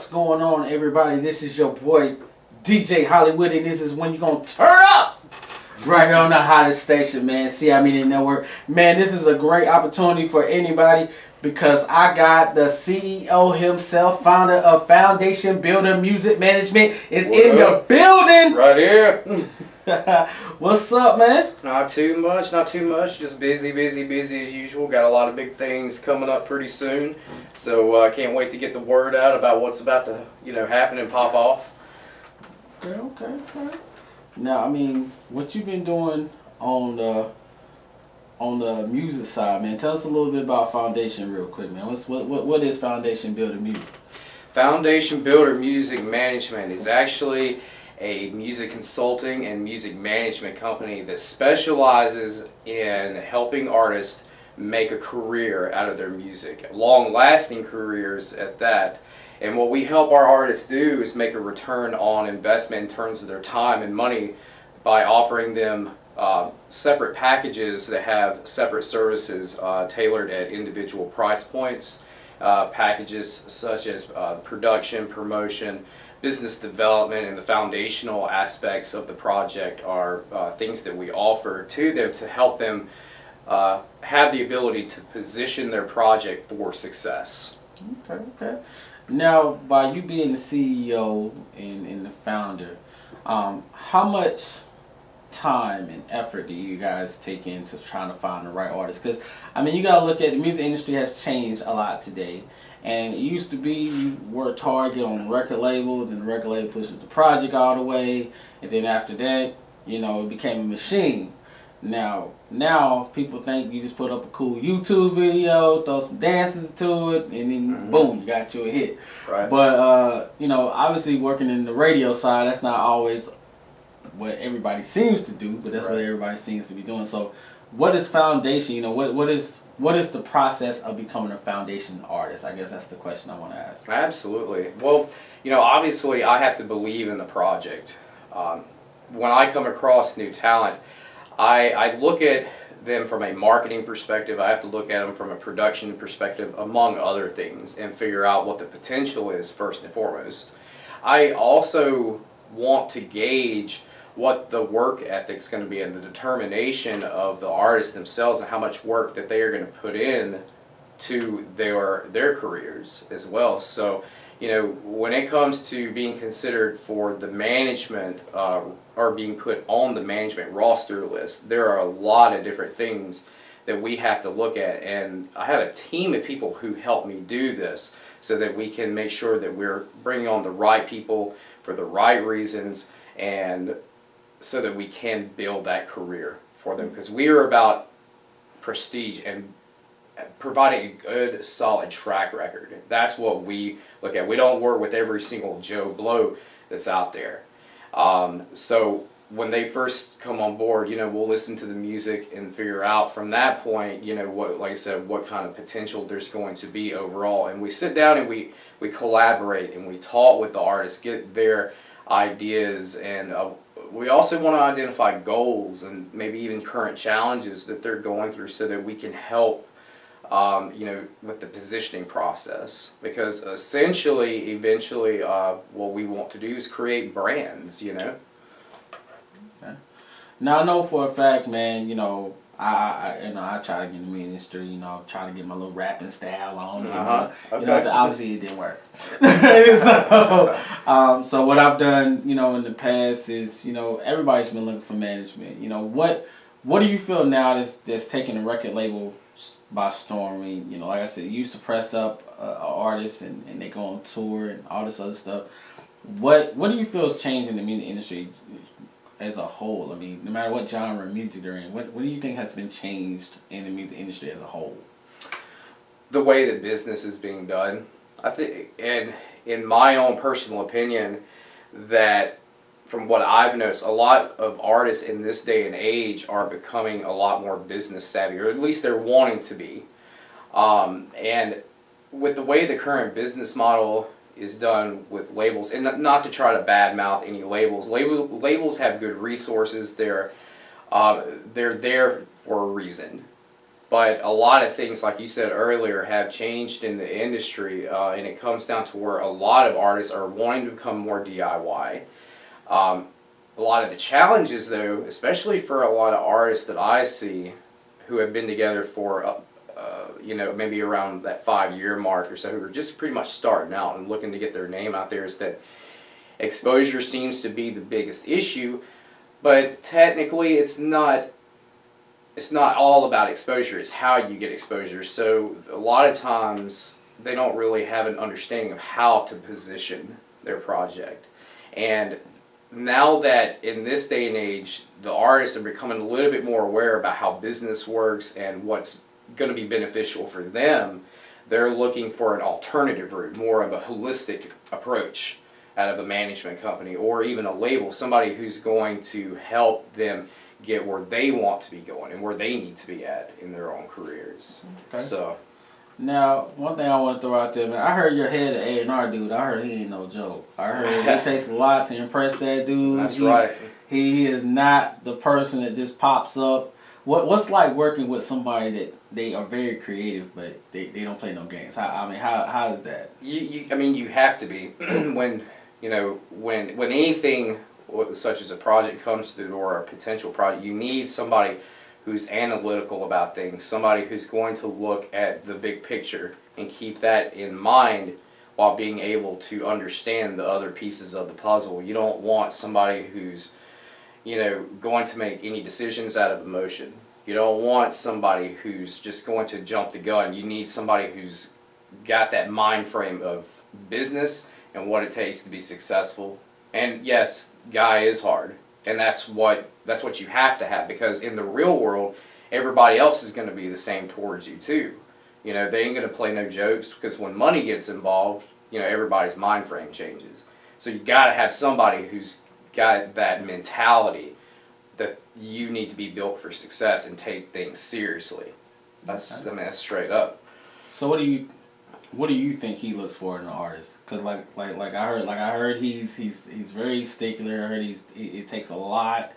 going on, everybody? This is your boy DJ Hollywood, and this is when you're gonna turn up right here on the hottest station, man. CI Media Network, man. This is a great opportunity for anybody because I got the CEO himself, founder of Foundation Builder Music Management, is in the building right here. What's up, man? Not too much, just busy as usual. Got a lot of big things coming up pretty soon, so I can't wait to get the word out about what's about to happen and pop off. Okay. Now, I mean, what you been doing on the music side, man? Tell us a little bit about Foundation real quick, man. What is Foundation Builder Music? Foundation Builder Music Management is actually a music consulting and music management company that specializes in helping artists make a career out of their music, long-lasting careers at that. And what we help our artists do is make a return on investment in terms of their time and money by offering them separate packages that have separate services tailored at individual price points. Packages such as production, promotion, business development, and the foundational aspects of the project are things that we offer to them to help them have the ability to position their project for success. Okay. Now, by you being the CEO and the founder, how much time and effort do you guys take into trying to find the right artist? Because, I mean, you got to look at the music industry has changed a lot today. And it used to be you worked hard, get on a record label, then the record label pushes the project all the way, and then after that, it became a machine. Now people think you just put up a cool YouTube video, throw some dances to it, and then boom, you got you a hit. Right. But obviously working in the radio side, that's not always what everybody seems to do, but that's what everybody seems to be doing. So, what is Foundation? What is the process of becoming a foundation artist? I guess that's the question I want to ask. Absolutely. Well, obviously I have to believe in the project. When I come across new talent, I look at them from a marketing perspective. I have to look at them from a production perspective, among other things, and figure out what the potential is first and foremost. I also want to gauge what the work ethic's going to be and the determination of the artists themselves and how much work that they are going to put in to their careers as well. So, when it comes to being considered for the management or being put on the management roster list, there are a lot of different things that we have to look at, and I have a team of people who help me do this so that we can make sure that we're bringing on the right people for the right reasons, and so that we can build that career for them, because we are about prestige and providing a good, solid track record. That's what we look at. We don't work with every single Joe Blow that's out there. So when they first come on board, we'll listen to the music and figure out from that point, what, like I said, what kind of potential there's going to be overall. And we sit down and we collaborate and we talk with the artists, get their ideas, and we also want to identify goals and maybe even current challenges that they're going through so that we can help with the positioning process, because eventually what we want to do is create brands. Okay. Now I know for a fact, man, I try to get in the industry, try to get my little rapping style on. Okay. So obviously it didn't work. So what I've done, in the past is, everybody's been looking for management. What do you feel now that's taking the record label by storm? I mean, like I said, you used to press up artists and they go on tour and all this other stuff. What do you feel is changing the music industry as a whole? I mean, no matter what genre of music they're in, what do you think has been changed in the music industry as a whole? The way that business is being done. I think, and in my own personal opinion, that from what I've noticed, a lot of artists in this day and age are becoming a lot more business savvy, or at least they're wanting to be. And with the way the current business model is done with labels, and not to try to badmouth any labels. Labels have good resources. They're there for a reason. But a lot of things, like you said earlier, have changed in the industry, and it comes down to where a lot of artists are wanting to become more DIY. A lot of the challenges, though, especially for a lot of artists that I see who have been together for, maybe around that 5-year mark or so, who are just pretty much starting out and looking to get their name out there, is that exposure seems to be the biggest issue. But technically, it's not all about exposure, it's how you get exposure. So a lot of times they don't really have an understanding of how to position their project. And now that in this day and age the artists are becoming a little bit more aware about how business works and what's going to be beneficial for them, they're looking for an alternative route, more of a holistic approach out of a management company or even a label, somebody who's going to help them get where they want to be going and where they need to be at in their own careers. Okay. So now, one thing I want to throw out there, man, I heard your head of A&R dude. I heard he ain't no joke. I heard it takes a lot to impress that dude. That's right. He is not the person that just pops up. What's like working with somebody that they are very creative, but they don't play no games? How is that? You have to be when anything such as a project comes to the door, or a potential project, you need somebody who's analytical about things, somebody who's going to look at the big picture and keep that in mind while being able to understand the other pieces of the puzzle. You don't want somebody who's, going to make any decisions out of emotion. You don't want somebody who's just going to jump the gun. You need somebody who's got that mind frame of business and what it takes to be successful. And yes, guy is hard. And that's what you have to have, because in the real world, everybody else is going to be the same towards you too. They ain't going to play no jokes, because when money gets involved, everybody's mind frame changes. So you got to have somebody who's got that mentality that you need to be built for success and take things seriously. That's straight up. So what do you think he looks for in an artist? Because I heard he's very stickler. I heard it takes a lot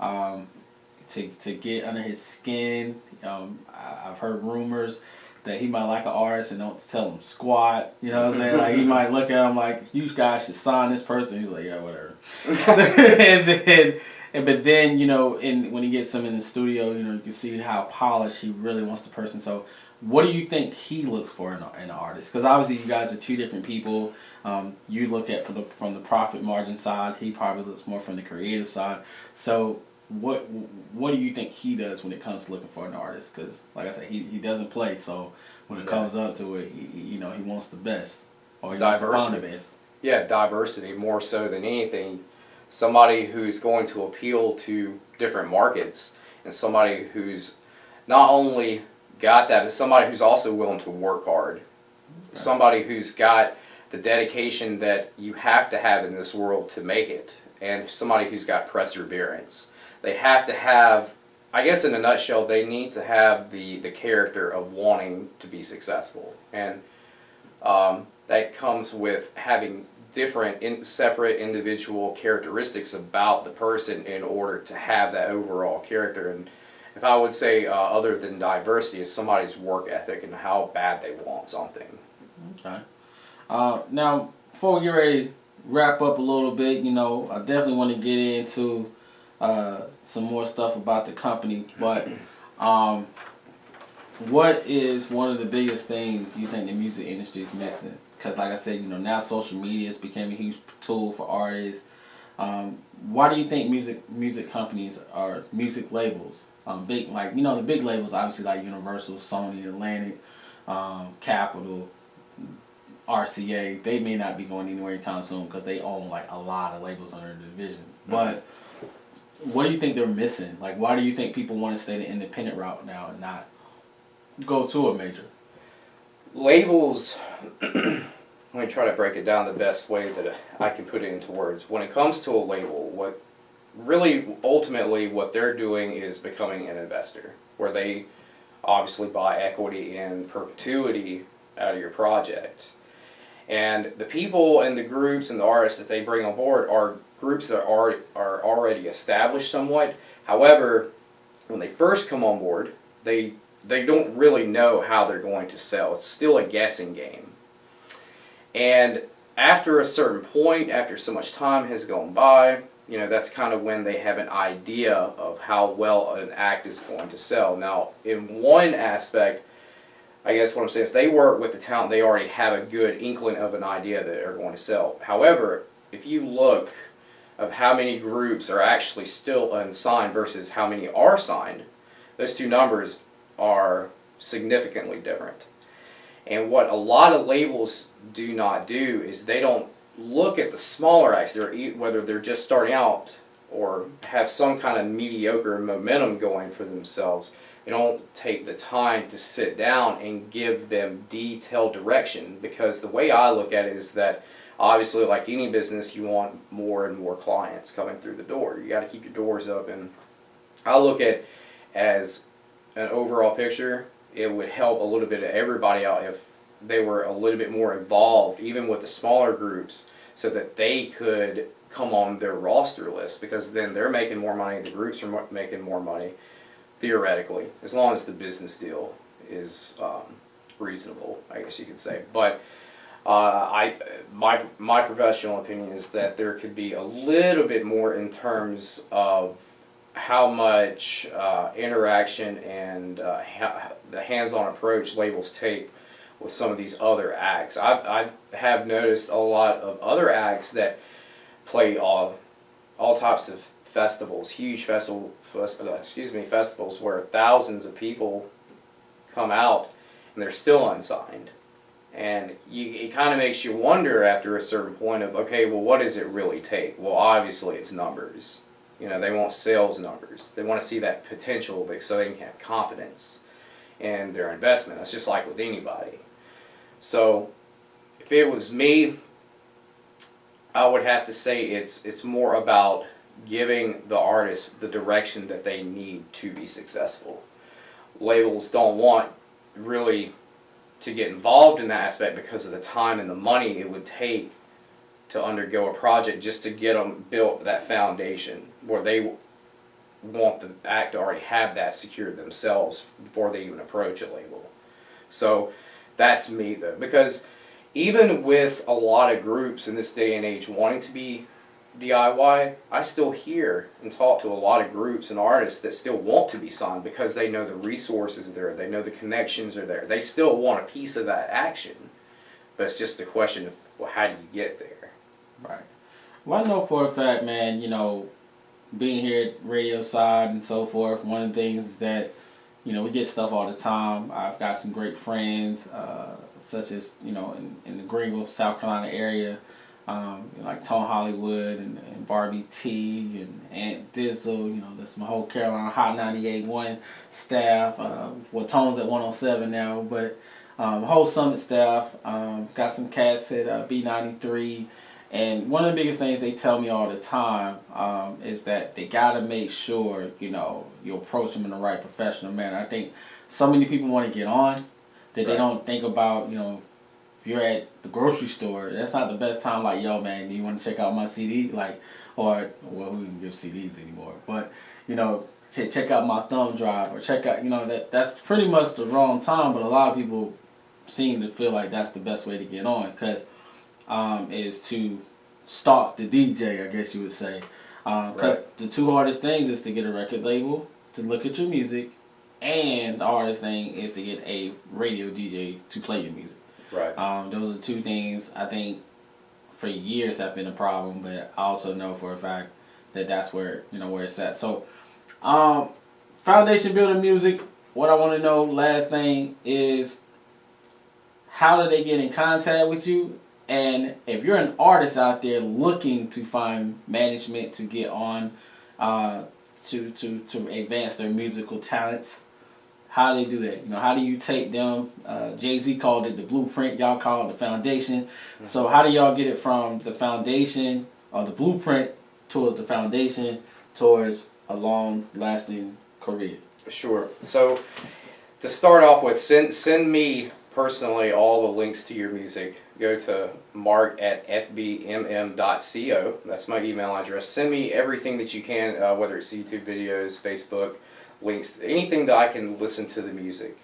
to get under his skin. I've heard rumors that he might like an artist and don't tell him squat. You know what I'm saying? Like, he might look at him like, you guys should sign this person. He's like, yeah, whatever. But then when he gets him in the studio, you can see how polished he really wants the person. So what do you think he looks for in an artist? Because obviously you guys are two different people. You look at from the profit margin side. He probably looks more from the creative side. So what do you think he does when it comes to looking for an artist? Because like I said, he doesn't play. So when it comes up to it, he wants the best, or he wants to find the best. Yeah, diversity more so than anything. Somebody who's going to appeal to different markets, and somebody who's not only got that, but somebody who's also willing to work hard. Okay. Somebody who's got the dedication that you have to have in this world to make it, and somebody who's got perseverance. They have to have, I guess in a nutshell, they need to have the character of wanting to be successful. And that comes with having different separate individual characteristics about the person in order to have that overall character. And if I would say other than diversity, is somebody's work ethic and how bad they want something. Okay. Now, before we get ready to wrap up a little bit, I definitely want to get into some more stuff about the company. But what is one of the biggest things you think the music industry is missing? Because like I said, now social media has become a huge tool for artists. Why do you think music companies or music labels, big, like, the big labels, obviously like Universal, Sony, Atlantic, Capitol, RCA, they may not be going anywhere anytime soon because they own like a lot of labels under the division. But what do you think they're missing? Like, why do you think people want to stay the independent route now and not go to a major? Labels, let me try to break it down the best way that I can put it into words. When it comes to a label, what really ultimately what they're doing is becoming an investor, where they obviously buy equity in perpetuity out of your project. And the people and the groups and the artists that they bring on board are groups that are already established somewhat. However, when they first come on board, they they don't really know how they're going to sell. It's still a guessing game. And after a certain point, after so much time has gone by, that's kind of when they have an idea of how well an act is going to sell. Now, in one aspect, I guess what I'm saying is they work with the talent. They already have a good inkling of an idea that they're going to sell. However, if you look of how many groups are actually still unsigned versus how many are signed, those two numbers are significantly different. And what a lot of labels do not do is they don't look at the smaller acts, whether they're just starting out or have some kind of mediocre momentum going for themselves. They don't take the time to sit down and give them detailed direction, because the way I look at it is that obviously, like any business, you want more and more clients coming through the door. You got to keep your doors open. I look at as an overall picture, it would help a little bit of everybody out if they were a little bit more involved, even with the smaller groups, so that they could come on their roster list, because then they're making more money, the groups are making more money, theoretically, as long as the business deal is reasonable, I guess you could say. But my professional opinion is that there could be a little bit more in terms of how much interaction and the hands-on approach labels take with some of these other acts. I have noticed a lot of other acts that play all types of festivals, huge festivals where thousands of people come out and they're still unsigned. And it kind of makes you wonder after a certain point of, okay, well, what does it really take? Well, obviously it's numbers. They want sales numbers. They want to see that potential so they can have confidence in their investment. That's just like with anybody. So if it was me, I would have to say it's more about giving the artist the direction that they need to be successful. Labels don't want really to get involved in that aspect because of the time and the money it would take to undergo a project just to get them built that foundation where they want the act to already have that secured themselves before they even approach a label. So that's me, though, because even with a lot of groups in this day and age wanting to be DIY, I still hear and talk to a lot of groups and artists that still want to be signed because they know the resources are there, they know the connections are there. They still want a piece of that action, but it's just a question of, well, how do you get there? Right. Well, I know for a fact, man, being here at radio side and so forth, one of the things is that, we get stuff all the time. I've got some great friends, such as, in the Greenville, South Carolina area, like Tone Hollywood and Barbie T and Aunt Dizzle. There's my whole Carolina Hot 98.1 staff. Tone's at 107 now, but the whole Summit staff. Got some cats at B93. And one of the biggest things they tell me all the time is that they got to make sure, you approach them in the right professional manner. I think so many people want to get on that they don't think about, if you're at the grocery store, that's not the best time, like, yo, man, do you want to check out my CD? Or we don't give CDs anymore. But, check out my thumb drive or check out, that's pretty much the wrong time. But a lot of people seem to feel like that's the best way to get on because is to stalk the DJ, I guess you would say. Because the two hardest things is to get a record label, to look at your music, and the hardest thing is to get a radio DJ to play your music. Right. Those are two things I think for years have been a problem, but I also know for a fact that that's where, where it's at. So, foundation building music, what I want to know, last thing, is how do they get in contact with you? And if you're an artist out there looking to find management to get on, to advance their musical talents, how do they do that? How do you take them? Jay-Z called it the blueprint. Y'all call it the foundation. Mm-hmm. So how do y'all get it from the foundation or the blueprint towards the foundation towards a long-lasting career? Sure. So to start off with, send me personally all the links to your music. Go to mark@fbmm.co. That's my email address. Send me everything that you can, whether it's YouTube videos, Facebook, links, anything that I can listen to the music.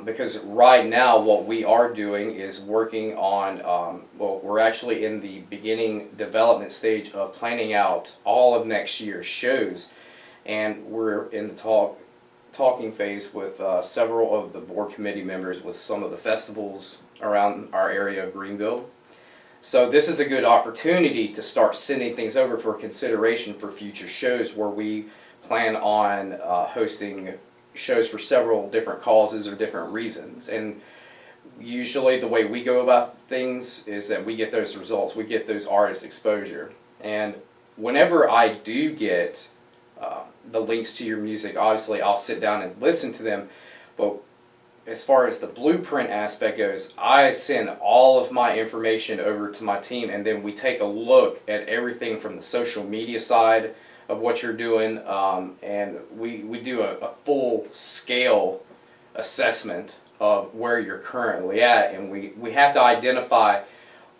Because right now what we are doing is working on, well, we're actually in the beginning development stage of planning out all of next year's shows, and we're in the talking phase with several of the board committee members with some of the festivals around our area of Greenville. So this is a good opportunity to start sending things over for consideration for future shows, where we plan on hosting shows for several different causes or different reasons. And usually the way we go about things is that we get those results, we get those artist exposure. And whenever I do get the links to your music, obviously I'll sit down and listen to them. But as far as the blueprint aspect goes, I send all of my information over to my team, and then we take a look at everything from the social media side of what you're doing, and we do a full scale assessment of where you're currently at, and we have to identify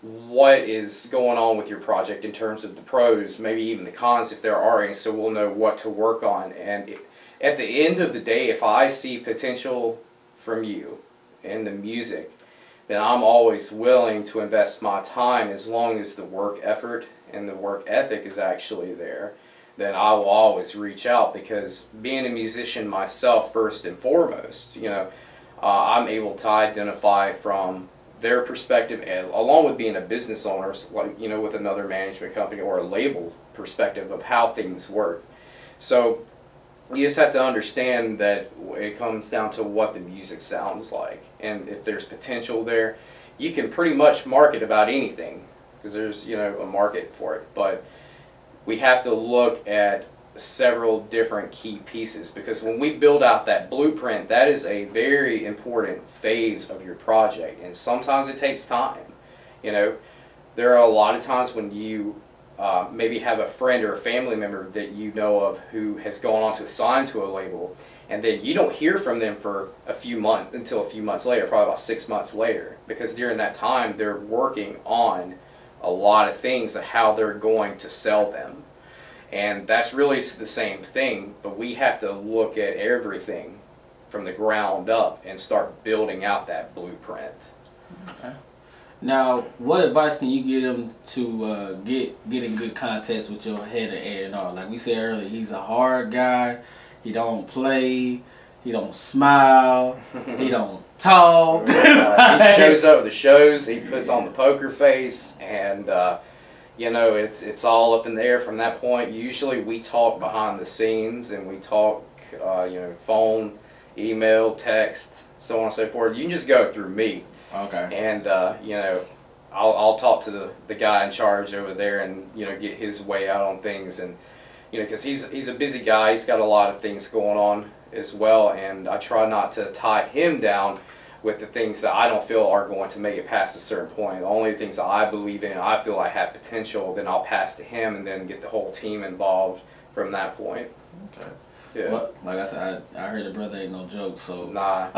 what is going on with your project in terms of the pros, maybe even the cons if there are any, so we'll know what to work on. And at the end of the day, if I see potential from you in the music, then I'm always willing to invest my time, as long as the work effort and the work ethic is actually there. Then I will always reach out, because being a musician myself, first and foremost, I'm able to identify from their perspective, and along with being a business owner, like, with another management company or a label perspective of how things work. So you just have to understand that it comes down to what the music sounds like, and if there's potential there, you can pretty much market about anything, because there's a market for it. But we have to look at several different key pieces, because when we build out that blueprint, that is a very important phase of your project, and sometimes it takes time. There are a lot of times when you maybe have a friend or a family member that you know of who has gone on to sign to a label, and then you don't hear from them for until a few months later, probably about 6 months later, because during that time they're working on a lot of things of how they're going to sell them. And that's really the same thing, but we have to look at everything from the ground up and start building out that blueprint. Okay. Now, what advice can you give them to get in good context with your head of A&R? Like we said earlier, he's a hard guy. He don't play. He don't smile. He don't talk. He shows up at the shows. He puts on the poker face, and it's all up in the air from that point. Usually we talk behind the scenes, and we talk, phone, email, text, so on and so forth. You can just go through me. Okay. And, I'll talk to the guy in charge over there and, get his way out on things. And, because he's a busy guy. He's got a lot of things going on as well. And I try not to tie him down with the things that I don't feel are going to make it past a certain point. The only things that I believe in and I feel I have potential, then I'll pass to him, and then get the whole team involved from that point. Okay. Yeah. Well, like I said, I heard the brother ain't no joke, so. Nah.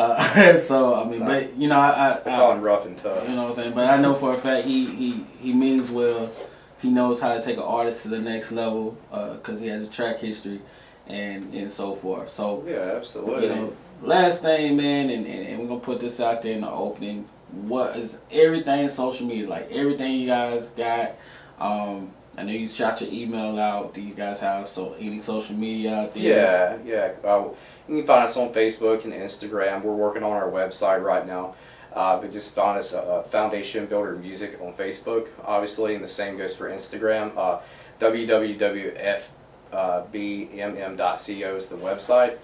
So, I mean, nah. But, I call him rough and tough. You know what I'm saying? But I know for a fact he means well. He knows how to take an artist to the next level, because he has a track history and so forth. So, yeah, absolutely. Last thing, man, and we're going to put this out there in the opening. What is everything social media, like everything you guys got? I know you shot your email out. Do you guys have any social media out there? Yeah. You can find us on Facebook and Instagram. We're working on our website right now. But just find us Foundation Builder Music on Facebook, obviously, and the same goes for Instagram. www.fbmm.co is the website.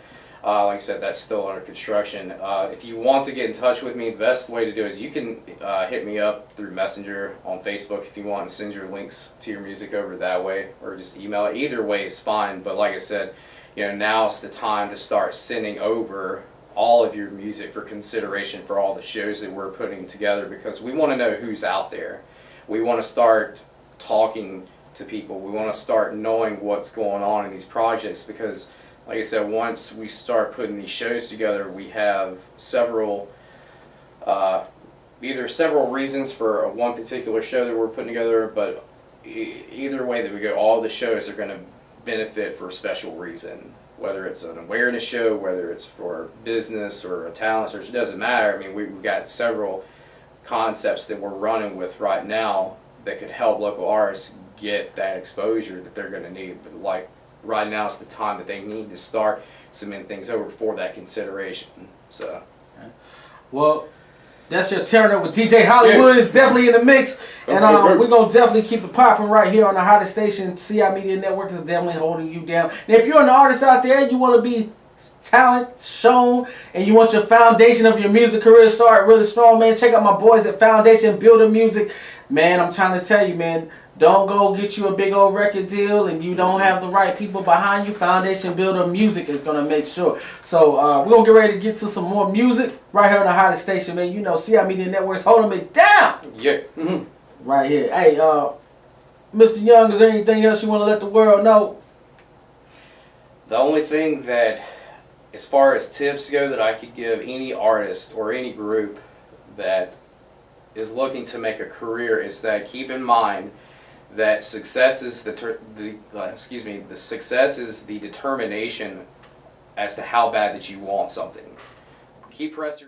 Like I said, that's still under construction. If you want to get in touch with me, the best way to do it is you can hit me up through Messenger on Facebook if you want, and send your links to your music over that way, or just email it. Either way is fine, but like I said, now's the time to start sending over all of your music for consideration for all the shows that we're putting together, because we want to know who's out there. We want to start talking to people. We want to start knowing what's going on in these projects, because like I said, once we start putting these shows together, we have either several reasons for one particular show that we're putting together, but either way that we go, all the shows are going to benefit for a special reason, whether it's an awareness show, whether it's for business or a talent search, it doesn't matter. I mean, we've got several concepts that we're running with right now that could help local artists get that exposure that they're going to need. But like right now is the time that they need to start submitting things over for that consideration. So, well, that's your turn up with DJ Hollywood. It's definitely in the mix. And we're going to definitely keep it popping right here on the hottest station. CI Media Network is definitely holding you down. And if you're an artist out there, you want to be talent shown, and you want your foundation of your music career start really strong, man, check out my boys at Foundation Builder Music. Man, I'm trying to tell you, man, don't go get you a big old record deal and you don't have the right people behind you. Foundation Builder Music is going to make sure. So we're going to get ready to get to some more music right here on the hottest station, man. You know, CI Media Network's holding me down. Yeah. Right here. Hey, Mr. Young, is there anything else you want to let the world know? The only thing that, as far as tips go, that I could give any artist or any group that is looking to make a career is that keep in mind that success is the success is the determination as to how bad that you want something. Keep pressing.